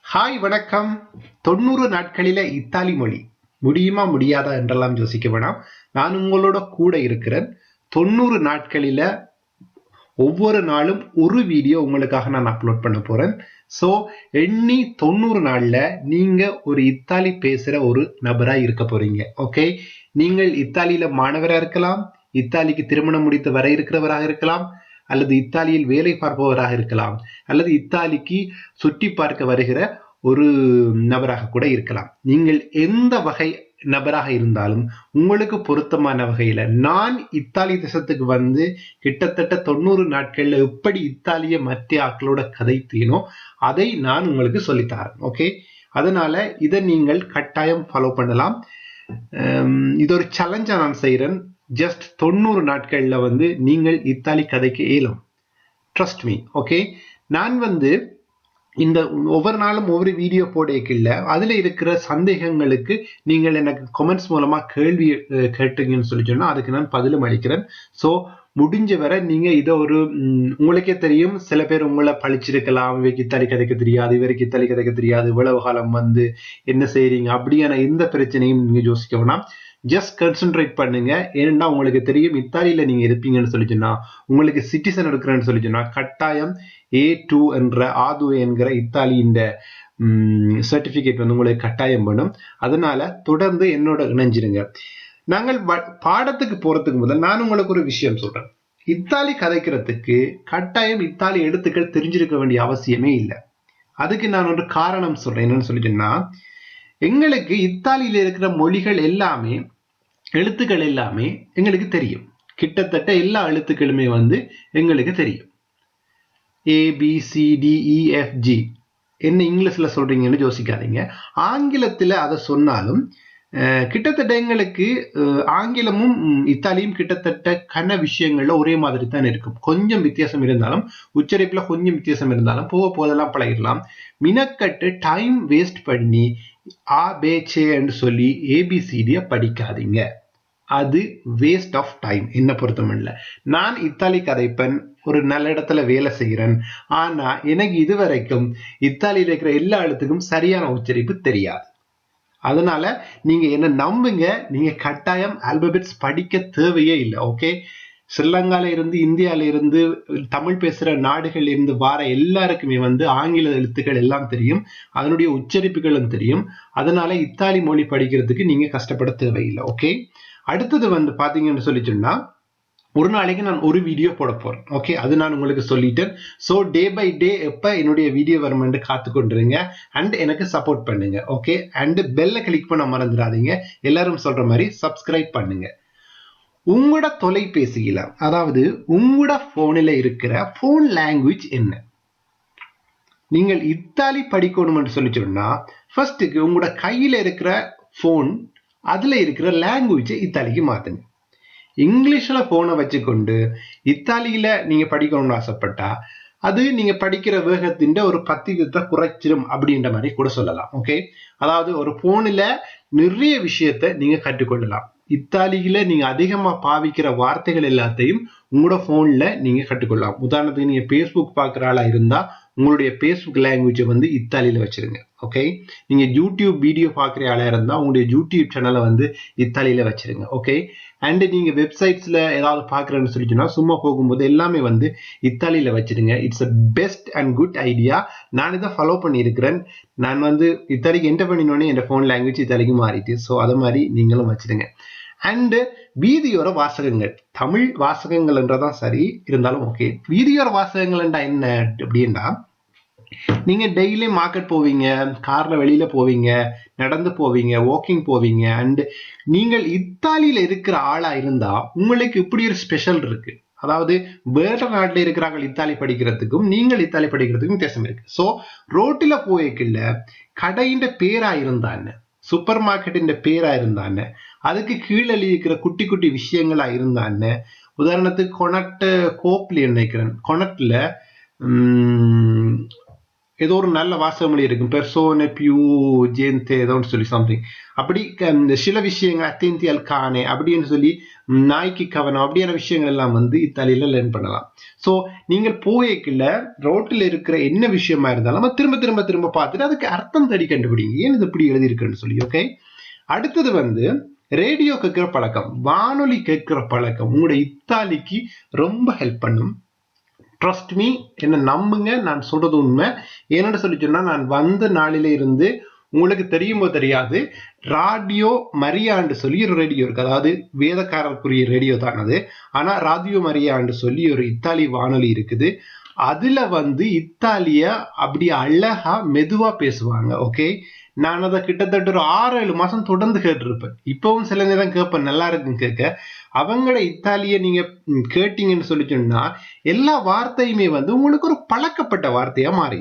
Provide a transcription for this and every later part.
Hi வணக்கம். 90 நாட்களில Italy மொழி முடியுமா முடியாதா என்றெல்லாம் யோசிக்க வேணாம். நான் உங்களோட கூட இருக்கிறேன். 90 நாட்களில ஒவ்வொரு நாளும் ஒரு வீடியோ உங்களுக்காக நான் அப்லோட் பண்ண போறேன். ஸோ எண்ணி 90 நாள்ல நீங்க ஒரு இத்தாலி பேசுற ஒரு நபரா இருக்க போறீங்க. ஓகே, நீங்கள் இத்தாலியில மாணவராக இருக்கலாம், இத்தாலிக்கு திருமணம் முடித்து வர இருக்கிறவராக இருக்கலாம், அல்லது இத்தாலியில் வேலை பார்ப்பவராக இருக்கலாம், அல்லது இத்தாலிக்கு சுற்றி பார்க்க வருகிற ஒரு நபராக கூட இருக்கலாம். நீங்கள் எந்த வகை நபராக இருந்தாலும் உங்களுக்கு பொருத்தமான வகையில நான் இத்தாலி தேசத்துக்கு வந்து கிட்டத்தட்ட 90 நாட்கள்ல எப்படி இத்தாலிய மற்ற ஆட்களோட கதைத்தேனோ அதை நான் உங்களுக்கு சொல்லித்தரேன். ஓகே, அதனால இதை நீங்கள் கட்டாயம் ஃபாலோ பண்ணலாம். இது ஒரு சேலஞ்சா நான் செய்யறேன். ஜஸ்ட் 90 நாட்கள்ல வந்து நீங்கள் இத்தாலி கதைக்கு இயலும். Trust me. ஓகே, நான் வந்து இந்த ஒவ்வொரு நாளும் ஒவ்வொரு வீடியோ போடல அதுல இருக்கிற சந்தேகங்களுக்கு நீங்கள் எனக்கு கமெண்ட்ஸ் மூலமா கேள்வி கேட்டீங்கன்னு சொல்லி சொன்னா அதுக்கு நான் பதிலும் அளிக்கிறேன். ஸோ முடிஞ்ச வரை நீங்க இதை ஒரு உங்களுக்கே தெரியும், சில பேர் உங்களை பழிச்சிருக்கலாம், இவருக்கு இத்தாலி கதைக்க தெரியாது, இவருக்கு இத்தாலி கதைக்க தெரியாது, இவ்வளவு காலம் வந்து என்ன செய்றீங்க அப்படியான எந்த பிரச்சனையும் நீங்க யோசிக்க வேணாம். ஜஸ்ட் கன்சென்ட்ரேட் பண்ணுங்க. ஏன்னா உங்களுக்கு தெரியும் இத்தாலியில நீங்க இருப்பீங்கன்னு சொல்லி சொன்னா, உங்களுக்கு சிட்டிசன் இருக்கிறேன்னு சொல்லி சொன்னா கட்டாயம் A2 என்ற ஆது என்கிற இத்தாலியின் சர்டிபிகேட் வந்து உங்களுக்கு கட்டாயம் பண்ணும். அதனால தொடர்ந்து என்னோட இணைஞ்சிருங்க. நாங்கள் பாடத்துக்கு போறதுக்கு முதல் நான் உங்களுக்கு ஒரு விஷயம் சொல்றேன். இத்தாலி கதைக்கிறதுக்கு கட்டாயம் இத்தாலி எழுத்துக்கள் தெரிஞ்சிருக்க வேண்டிய அவசியமே இல்லை. அதுக்கு நான் ஒரு காரணம் சொல்றேன். என்னன்னு சொல்லிட்டேன்னா, எங்களுக்கு இத்தாலியில இருக்கிற மொழிகள் எல்லாமே எழுத்துக்கள் எல்லாமே எங்களுக்கு தெரியும். கிட்டத்தட்ட எல்லா எழுத்துக்களுமே வந்து எங்களுக்கு தெரியும். ABCDEFG என்ன இங்கிலீஷ்ல சொல்றீங்கன்னு யோசிக்காதீங்க. ஆங்கிலத்துல அதை சொன்னாலும் கிட்டத்தட்ட எங்களுக்கு ஆங்கிலமும் இத்தாலியும் கிட்டத்தட்ட கன விஷயங்கள்ல ஒரே மாதிரி தான் இருக்கும். கொஞ்சம் வித்தியாசம் இருந்தாலும், உச்சரிப்புல கொஞ்சம் வித்தியாசம் இருந்தாலும் போக போதெல்லாம் பழகிடலாம். மினக்கட்டு டைம் வேஸ்ட் பண்ணி ABCன்னு சொல்லி ABCD படிக்காதீங்க. அது வேஸ்ட் ஆஃப் டைம். என்ன பொறுத்தமில்ல. நான் இத்தாலி கதைப்பன், ஒரு நல்ல இடத்துல வேலை செய்கிறேன். ஆனா எனக்கு இதுவரைக்கும் இத்தாலியில இருக்கிற எல்லா எழுத்துக்கும் சரியான உச்சரிப்பு தெரியாது. அதனால நீங்க என்ன நம்புங்க, நீங்க கட்டாயம் ஆல்பபெட்ஸ் படிக்க தேவையே இல்லை. ஓகே, ஸ்ரீலங்கால இருந்து, இந்தியால இருந்து, தமிழ் பேசுற நாடுகள்ல இருந்து வார எல்லாருக்குமே வந்து ஆங்கில எழுத்துக்கள் எல்லாம் தெரியும், அதனுடைய உச்சரிப்புகளும் தெரியும். அதனால இத்தாலி மொழி படிக்கிறதுக்கு நீங்க கஷ்டப்பட தேவையில்லை. ஓகே, அடுத்தது வந்து பாத்தீங்கன்னு சொல்லி சொன்னா, ஒரு நாளைக்கு நான் ஒரு வீடியோ போட போறேன். ஓகே, அது நான் உங்களுக்கு சொல்லிட்டேன். ஸோ டே பை டே எப்ப என்னுடைய வீடியோ வருமென்று காத்து கொண்டுருங்க. அண்ட் எனக்கு சப்போர்ட் பண்ணுங்க. ஓகே, அண்ட் பெல்ல கிளிக் பண்ண மறந்துடாதீங்க. எல்லாரும் சொல்ற மாதிரி சப்ஸ்கிரைப் பண்ணுங்க. உங்களோட தொலைபேசியில, அதாவது உங்களோட போனில இருக்கிற போன் லாங்குவேஜ் என்ன? நீங்கள் இத்தாலி படிக்கணும் என்று சொல்லி சொன்னா ஃபர்ஸ்ட்டுக்கு உங்களோட கையில இருக்கிற போன் அதுல இருக்கிற லாங்குவேஜை இத்தாலிக்கு மாத்துங்க. இங்கிலீஷ்ல போனை வச்சுக்கொண்டு இத்தாலியில நீங்க படிக்கணும்னு ஆசைப்பட்டா அது நீங்க படிக்கிற வேகத்தின் ஒரு 10% குறைச்சிடும் அப்படின்ற மாதிரி கூட சொல்லலாம். ஓகே, அதாவது ஒரு போன்ல நிறைய விஷயத்தை நீங்க கற்றுக்கொள்ளலாம். இத்தாலியில நீங்க அதிகமா பாவிக்கிற வார்த்தைகள் எல்லாத்தையும் உங்களோட போன்ல நீங்க கற்றுக்கொள்ளலாம். உதாரணத்துக்கு நீங்க பேஸ்புக் பார்க்குற ஆளா இருந்தா உங்களுடைய பேஸ்புக் லாங்குவேஜை வந்து இத்தாலியில வச்சிருங்க. ஓகே, நீங்க யூடியூப் வீடியோ பார்க்குற ஆளா இருந்தா உங்களுடைய யூடியூப் சேனலை வந்து இத்தாலியில வச்சிருங்க. ஓகே, அண்ட் நீங்க வெப்சைட்ஸ்ல ஏதாவது பாக்குறேன்னு சொல்லிச்சுன்னா சும்மா போகும்போது எல்லாமே வந்து இத்தாலியில வச்சிருங்க. It's a best and good idea. நான் இதை ஃபாலோ பண்ணியிருக்கிறேன். நான் வந்து இத்தாலிக்கு என்டர் பண்ணினோடனே என் போன் லாங்குவேஜ் இத்தாலிக்கு மாறிட்டு. ஸோ அதை மாதிரி நீங்களும் வச்சிருங்க. அண்ட் வீதியோர வாசகங்கள், தமிழ் வாசகங்கள் என்றதான் சரி இருந்தாலும் ஓகே, வீதியோர வாசகங்கள் என்றா என்ன அப்படின்னா, நீங்க டெய்லி மார்க்கெட் போவீங்க, கார்ல வெளியில போவீங்க, நடந்து போவீங்க, வாக்கிங் போவீங்க. அண்ட் நீங்கள் இத்தாலியில இருக்கிற ஆளா இருந்தா உங்களுக்கு இப்படி ஒரு ஸ்பெஷல் இருக்கு. அதாவது வேற நாட்டில் இருக்கிறாங்க இத்தாலி படிக்கிறதுக்கும் நீங்கள் இத்தாலி படிக்கிறதுக்கும் வித்தியாசம் இருக்கு. ஸோ ரோட்டில போய்க்குள்ள கடையின் பேரா இருந்தான்னு, சூப்பர் மார்க்கெட்டின் பேரா இருந்தான்னு, அதுக்கு கீழே இருக்கிற குட்டி குட்டி விஷயங்களா இருந்தான்னு, உதாரணத்துக்கு கொனட்டு கோப்ல நினைக்கிறேன், கொனட்ல ஏதோ ஒரு நல்ல வாசகமொழி இருக்கும், பெர்சோனே பியூ ஜேந்தே ஏதோன்னு சொல்லி சம்திங். அப்படி சில விஷயங்கள் அத்தேந்தி அல் கானே அப்படின்னு சொல்லி நாய்க்கு கவனம் அப்படியான விஷயங்கள் எல்லாம் வந்து இத்தாலியில லேர்ன் பண்ணலாம். ஸோ நீங்கள் போயக்குள்ள ரோட்டில் இருக்கிற என்ன விஷயமா இருந்தாலும் திரும்ப திரும்ப திரும்ப பார்த்துட்டு அதுக்கு அர்த்தம் தேடி கண்டுபிடிங்க, ஏன் இது இப்படி எழுதியிருக்குன்னு சொல்லி. ஓகே, அடுத்தது வந்து ரேடியோ கேட்கிற பழக்கம், வானொலி கேட்கிற பழக்கம் உங்களோட இத்தாலிக்கு ரொம்ப ஹெல்ப் பண்ணும். ட்ரஸ்ட் மீ, என்ன நம்புங்க, நான் சொல்றது உண்மை. என்னன்னு சொல்லி சொன்னா, நான் வந்த நாளில இருந்து உங்களுக்கு தெரியுமோ தெரியாது, ராடியோ மரியாண்டு சொல்லி ஒரு ரேடியோ இருக்கு. அதாவது வேதக்காரருக்குரிய ரேடியோ தான் அது. ஆனா ராடியோ மரியாண்டு சொல்லி ஒரு இத்தாலி வானொலி இருக்குது. அதுல வந்து இத்தாலிய அப்படி அழகா மெதுவா பேசுவாங்க. ஓகே, நான் அதை கிட்டத்தட்ட ஒரு 6-7 மாசம் தொடர்ந்து கேட்டிருப்பேன். இப்பவும் சில நேரம் கேட்பேன், நல்லா இருக்குன்னு கேட்க. அவங்கள இத்தாலிய நீங்க கேட்டீங்கன்னு சொல்லி சொன்னா எல்லா வார்த்தையுமே வந்து உங்களுக்கு ஒரு பழக்கப்பட்ட வார்த்தையா மாறி,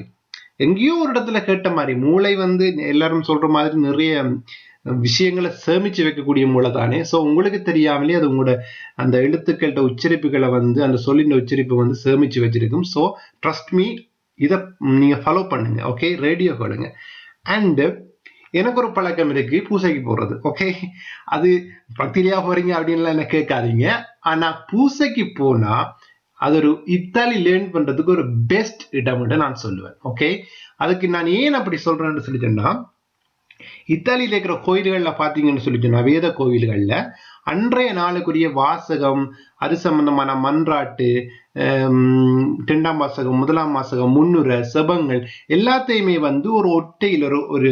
எங்கேயோ ஒரு இடத்துல கேட்ட மாதிரி. மூளை வந்து எல்லாரும் சொல்ற மாதிரி நிறைய விஷயங்களை சேமிச்சு வைக்கக்கூடிய மூளை தானே. ஸோ உங்களுக்கு தெரியாமலே அது உங்களோட அந்த எழுத்துக்கள்கிட்ட உச்சரிப்புகளை வந்து அந்த சொல்லின் உச்சரிப்பு வந்து சேமிச்சு வச்சிருக்கும். ஸோ ட்ரஸ்ட் மீ, இதை நீங்க ஃபாலோ பண்ணுங்க. ஓகே, ரேடியோ கேளுங்க. அண்ட் எனக்கு ஒரு பழக்கம் இருக்கு, பூசைக்கு போறது. ஓகே, அது பக்திலியா போறீங்க அப்படின்லாம் என்ன கேட்காதீங்க. ஆனா பூசைக்கு போனா அது ஒரு இத்தாலி லேர்ன் பண்றதுக்கு ஒரு பெஸ்ட் இடம்னு நான் சொல்லுவேன். ஓகே, அதுக்கு நான் ஏன் அப்படி சொல்றேன்னு சொல்லிட்டேன்னா, இத்தாலியில இருக்கிற கோயில்கள்ல பாத்தீங்கன்னு சொல்லிட்டோம்னா, வேத கோவில்கள்ல அன்றைய நாளுக்குரிய வாசகம், அது சம்பந்தமான மன்றாட்டு, 2ஆம் வாசகம், 1ஆம் வாசகம், முன்னுரை, செபங்கள் எல்லாத்தையுமே வந்து ஒரு ஒட்டையில் ஒரு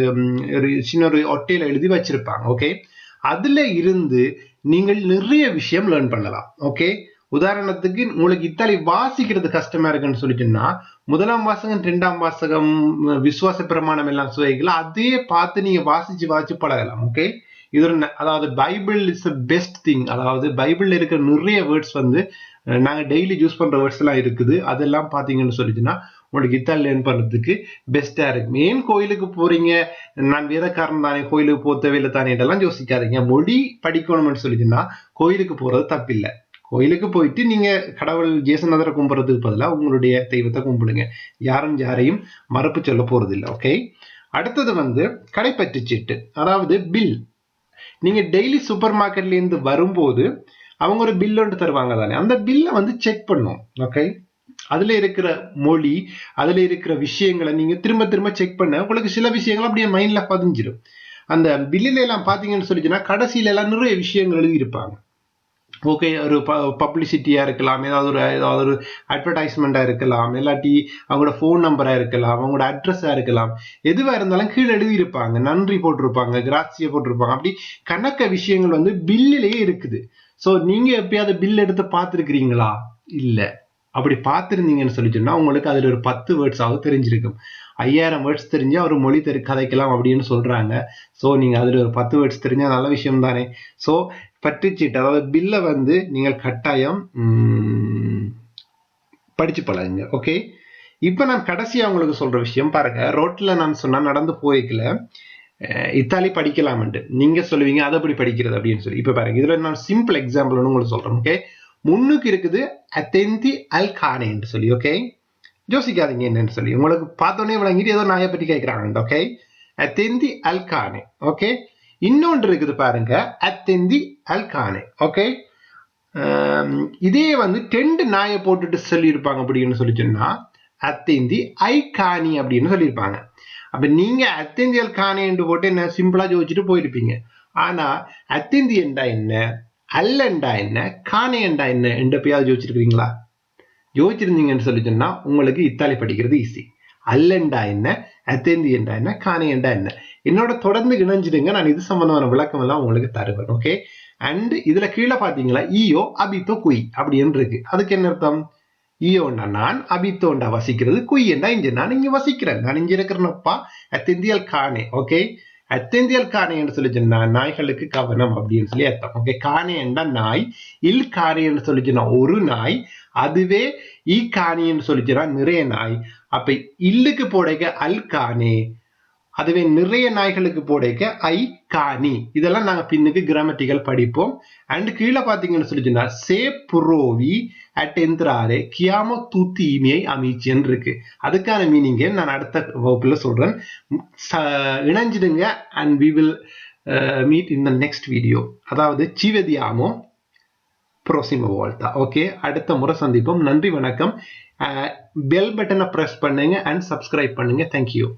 சின்ன ஒரு ஒட்டையில எழுதி வச்சிருப்பாங்க. ஓகே, அதுல இருந்து நீங்கள் நிறைய விஷயம் லேர்ன் பண்ணலாம். ஓகே, உதாரணத்துக்கு உங்களுக்கு இத்தாலி வாசிக்கிறது கஷ்டமா இருக்குன்னு சொல்லிட்டுன்னா, 1ஆம் வாசகம், 2ஆம் வாசகம், விசுவாச பிரமாணம் எல்லாம் சுவைகள் அதே பார்த்து நீங்க வாசிச்சு பழகலாம். ஓகே, இது ஒரு அதாவது பைபிள் இஸ் பெஸ்ட் திங். அதாவது பைபிள்ல இருக்கிற நிறைய வேர்ட்ஸ் வந்து நாங்க டெய்லி யூஸ் பண்ற வேர்ட்ஸ் எல்லாம் இருக்குது. அதெல்லாம் பாத்தீங்கன்னு சொல்லிச்சுன்னா உங்களுக்கு இத்தாலி லேர்ன் பண்றதுக்கு பெஸ்டா இருக்கும். ஏன் கோயிலுக்கு போறீங்க, நான் வேதக்காரன் தானே, கோயிலுக்கு போக தேவையில்லை தானே இதெல்லாம் யோசிக்காதீங்க. மொழி படிக்கணும்னு சொல்லிச்சுன்னா கோயிலுக்கு போறது தப்பில்லை. கோயிலுக்கு போயிட்டு நீங்க கடவுள் ஜேசுநாதரை கும்பிடுறதுக்கு பதிலாக உங்களுடைய தெய்வத்தை கும்பிடுங்க. யாரையும் மறுப்பு சொல்ல போறது இல்லை. ஓகே, அடுத்தது வந்து கடைப்பற்று சீட்டு, அதாவது பில். நீங்க டெய்லி சூப்பர் மார்க்கெட்ல இருந்து வரும்போது அவங்க ஒரு பில் ஒன்று தருவாங்க தானே, அந்த பில்லை வந்து செக் பண்ணும். ஓகே, அதுல இருக்கிற மொழி, அதுல இருக்கிற விஷயங்களை நீங்க திரும்ப திரும்ப செக் பண்ண உங்களுக்கு சில விஷயங்கள் அப்படியே மைண்ட்ல பதிஞ்சிடும். அந்த பில்லில எல்லாம் பாத்தீங்கன்னு சொல்லிச்சுன்னா கடைசியில எல்லாம் நிறைய விஷயங்கள் எழுதி இருப்பாங்க. ஓகே, ஒரு பப்ளிசிட்டியா இருக்கலாம், ஏதாவது ஒரு அட்வர்டைஸ்மெண்டா இருக்கலாம், இல்லாட்டி அவங்களோட போன் நம்பரா இருக்கலாம், அவங்களோட அட்ரஸா இருக்கலாம். எதுவா இருந்தாலும் கீழே எழுதி இருப்பாங்க, நன்றி போட்டிருப்பாங்க, கிராசிய போட்டிருப்பாங்க. அப்படி கணக்க விஷயங்கள் வந்து பில்லிலேயே இருக்குது. ஸோ நீங்க எப்பயாவது பில் எடுத்து பார்த்துருக்கிறீங்களா? இல்லை. அப்படி பார்த்துருந்தீங்கன்னு சொல்லி சொன்னா உங்களுக்கு அதுல ஒரு 10 வேர்ட்ஸ் ஆகும் தெரிஞ்சிருக்கும். 5000 வேர்ட்ஸ் தெரிஞ்சா ஒரு மொழி கதைக்கலாம் அப்படின்னு சொல்றாங்க. ஸோ நீங்க அதுல ஒரு 10 வேர்ட்ஸ் தெரிஞ்சா நல்ல விஷயம் தானே. ஸோ பற்றுச்சீட்டு, அதாவது பில்லை வந்து நீங்கள் கட்டாயம் படிச்சு பழகுங்க. ஓகே, இப்ப நான் கடைசியா உங்களுக்கு சொல்ற விஷயம் பாருங்க. ரோட்ல நான் சொன்னா நடந்து போய்க்கல இத்தாலி படிக்கலாம்ட்டு நீங்க சொல்லுவீங்க, அதை எப்படி படிக்கிறது அப்படின்னு சொல்லி. இப்ப பாருங்க, இதுல நான் சிம்பிள் எக்ஸாம்பிள் உங்களுக்கு சொல்றேன். ஓகே, முன்னுக்கு இருக்குது அத்தெந்தி அல் கானே என்று சொல்லி. ஓகே, யோசிக்காதீங்க என்னன்னு சொல்லி, உங்களுக்கு பார்த்தோன்னே விளங்கிட்டு ஏதோ நாயை பற்றி கேட்கிறாங்க. ஓகே, அத்தெந்தி அல் கானே. ஓகே, இன்னொன்று இருக்குது பாருங்க, அத்தெந்தி அல் கானே. ஓகே, இதே வந்து 2 நாயை போட்டுட்டு சொல்லியிருப்பாங்க அப்படின்னு சொல்லி சொன்னா அத்தேந்தி ஐ காணி அப்படின்னு சொல்லியிருப்பாங்க. அப்ப நீங்க அத்தேந்தி அல் கானே என்று போட்டு என்ன சிம்பிளா யோசிச்சுட்டு போயிருப்பீங்க. ஆனா அத்தேந்தி என்றா என்ன, அல்லண்டா என்ன, காணே என்றா என்ன என்ற பேயாவது யோசிச்சிருக்கீங்களா? யோசிச்சிருந்தீங்கன்னு சொல்லி சொன்னா உங்களுக்கு இத்தாலி படிக்கிறது ஈஸி. அல்லண்டா என்ன, அத்தேந்தி என்றா என்ன, காணே என்றா என்ன, என்னோட தொடர்ந்து இணைஞ்சிடுங்க. நான் இது சம்பந்தமான விளக்கம் எல்லாம் உங்களுக்கு தருவேன். ஓகே, அண்ட் இதுல கீழே பாத்தீங்களா ஈயோ அபித்தோ குய் அப்படின்னு இருக்கு. அதுக்கு என்ன அர்த்தம்? ஈயோண்டா நான், அபித்தோண்டா வசிக்கிறது, குய் என்றா இங்க நான் இங்க வசிக்கிறேன், நான் இங்க இருக்கிறேன்னப்பா. அத்தெந்தியல் காணே. ஓகே, அத்தெந்தியல் காணே என்று சொல்லி சொன்னா நாய்களுக்கு கவனம் அப்படின்னு சொல்லி அர்த்தம். ஓகே, காணே என்றா நாய், இல் காணே என்று சொல்லி சொன்னா ஒரு நாய், அதுவே ஈ காணி என்று சொல்லி சொன்னா நிறைய நாய். அப்ப இல்லுக்கு போடைக்க அல் காணே, அதுவே நிறைய நாய்களுக்கு போடைக்க ஐ காணி. இதெல்லாம் நாங்க பின்னுக்கு கிராமட்டிக்கல் படிப்போம். அண்ட் கீழே பாத்தீங்கன்னு சொல்லிச்சுன்னா சே புரோவி அட் எந்திராரே கியாமோ தூத்தி இமியை அமீச்சின்னு இருக்கு. அதுக்கான மீனிங்க நான் அடுத்த வகுப்புல சொல்றேன். இணைஞ்சிடுங்க. And we will meet in the next video. அதாவது சிவதியாமோ ப்ரோசிமோ வால்தா. ஓகே, அடுத்த முறை சந்திப்போம். நன்றி, வணக்கம். பெல் பட்டனை பிரஸ் பண்ணுங்க அண்ட் சப்ஸ்கிரைப் பண்ணுங்க. தேங்க்யூ.